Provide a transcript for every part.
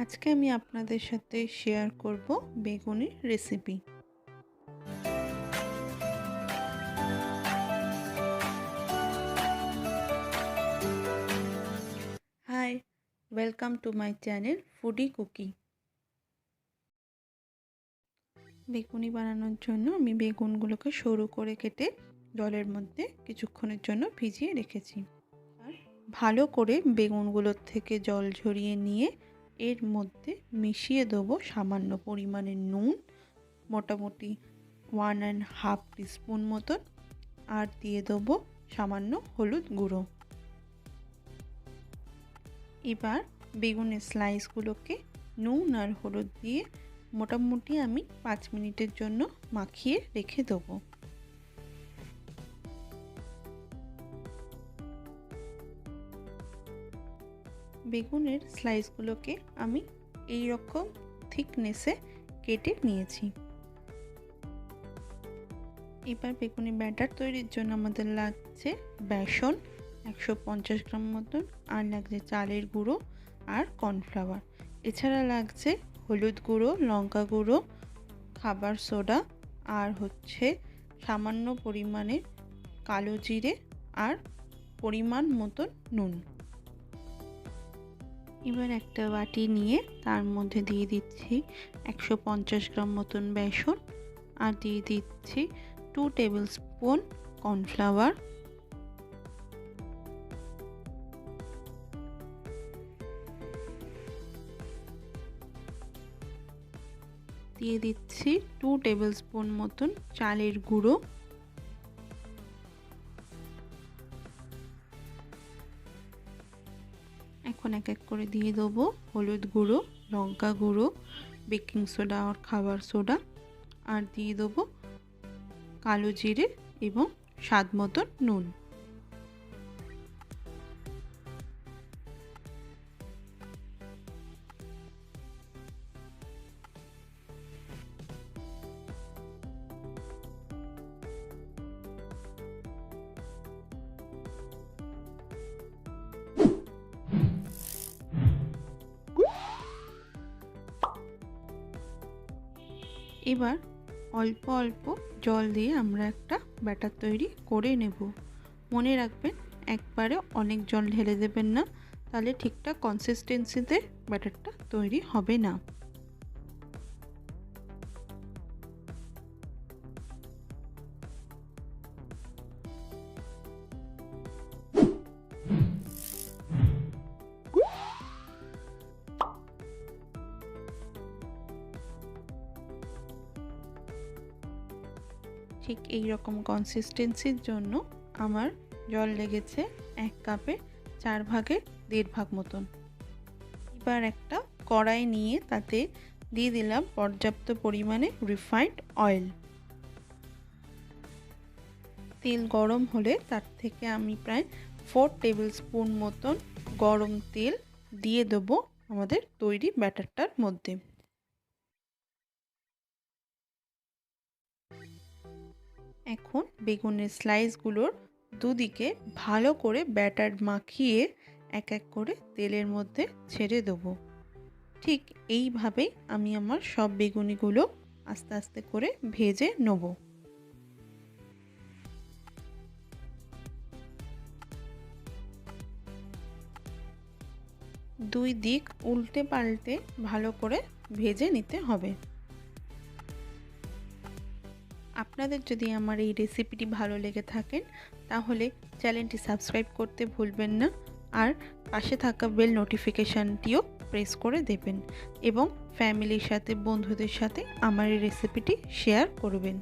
আজকে আমি আপনাদের সাথে শেয়ার করব বেগুনের recipe. Hi, welcome to my channel Foodie Cookie. বেগুনি বানানোর জন্য আমি বেগুনগুলোকে সরু করে কেটে জলের মধ্যে কিছুক্ষণের জন্য ভিজিয়ে রেখেছি। আর ভালো করে বেগুনগুলোর থেকে জল ঝরিয়ে নিয়ে এর মধ্যে মিশিয়ে দেবো সামান্য পরিমাণে নুন, মোটামুটি 1.5 টিস্পুন মতন, আর দিয়ে দেবো সামান্য হলুদ গুঁড়ো। এবার বেগুনের স্লাইসগুলোকে নুন আর হলুদ দিয়ে মোটামুটি আমি 5 মিনিটের জন্য মাখিয়ে রেখে দেবো। বেগুনের স্লাইসগুলোকে আমি এই রকম থিকনেসে কেটে নিয়েছি। এবার বেগুনি ব্যাটার তৈরির জন্য আমাদের লাগছে বেসন 150 গ্রাম মতন, আর লাগছে চালের গুঁড়ো আর কর্নফ্লাওয়ার। এছাড়া লাগছে হলুদ গুঁড়ো, লঙ্কা গুঁড়ো, খাবার সোডা, আর হচ্ছে সামান্য পরিমাণে কালো জিরে আর পরিমাণ মতন নুন। এবার একটা বাটি নিয়ে তার মধ্যে দিয়ে দিচ্ছি 150 গ্রাম মতন বেসন, আর দিয়ে দিচ্ছি 2 টেবিল স্পুন কর্নফ্লাওয়ার, দিয়ে দিচ্ছি 2 টেবিল স্পুন মতন চালের গুঁড়ো, এখন এক এক করে দিয়ে দেবো হলুদ গুঁড়ো, লঙ্কা গুঁড়ো, বেকিং সোডা আর খাবার সোডা, আর দিয়ে দেবো কালো জিরে এবং স্বাদ মতন নুন। এবার অল্প অল্প জল দিয়ে আমরা একটা ব্যাটার তৈরি করে নেব। মনে রাখবেন, একবারে অনেক জল ঢেলে দেবেন না, তাহলে ঠিকঠাক কনসিস্টেন্সিতে ব্যাটারটা তৈরি হবে না। ঠিক এই রকম কনসিস্টেন্সির জন্য আমার জল লেগেছে 1 কাপে 4 ভাগের 1.5 ভাগ মতন। এবার একটা কড়াই নিয়ে তাতে দিয়ে দিলাম পর্যাপ্ত পরিমাণে রিফাইন্ড অয়েল। তেল গরম হলে তার থেকে আমি প্রায় 4 টেবিল স্পুন মতন গরম তেল দিয়ে দেবো আমাদের তৈরি ব্যাটারটার মধ্যে। এখন বেগুনের স্লাইসগুলোর দুদিকে ভালো করে ব্যাটার মাখিয়ে এক এক করে তেলের মধ্যে ছেড়ে দেবো। ঠিক এইভাবেই আমি আমার সব বেগুনিগুলো আস্তে আস্তে করে ভেজে নেব। দুই দিক উল্টে পাল্টে ভালো করে ভেজে নিতে হবে। আপনাদের যদি আমার এই রেসিপিটি ভালো লেগে থাকেন তাহলে চ্যানেলটি সাবস্ক্রাইব করতে ভুলবেন না, আর পাশে থাকা বেল নোটিফিকেশানটিও প্রেস করে দেবেন, এবং ফ্যামিলির সাথে, বন্ধুদের সাথে আমার এই রেসিপিটি শেয়ার করবেন।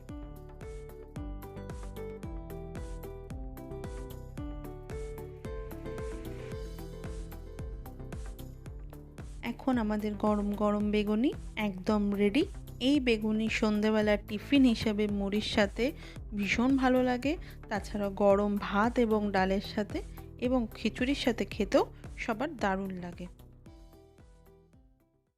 এখন আমাদের গরম গরম বেগুনি একদম রেডি। এই বেগুনি সন্ধেবেলার টিফিন হিসেবে মুড়ির সাথে ভীষণ ভালো লাগে, তাছাড়া গরম ভাত এবং ডালের সাথে এবং খিচুড়ির সাথে খেতেও সবার দারুণ লাগে।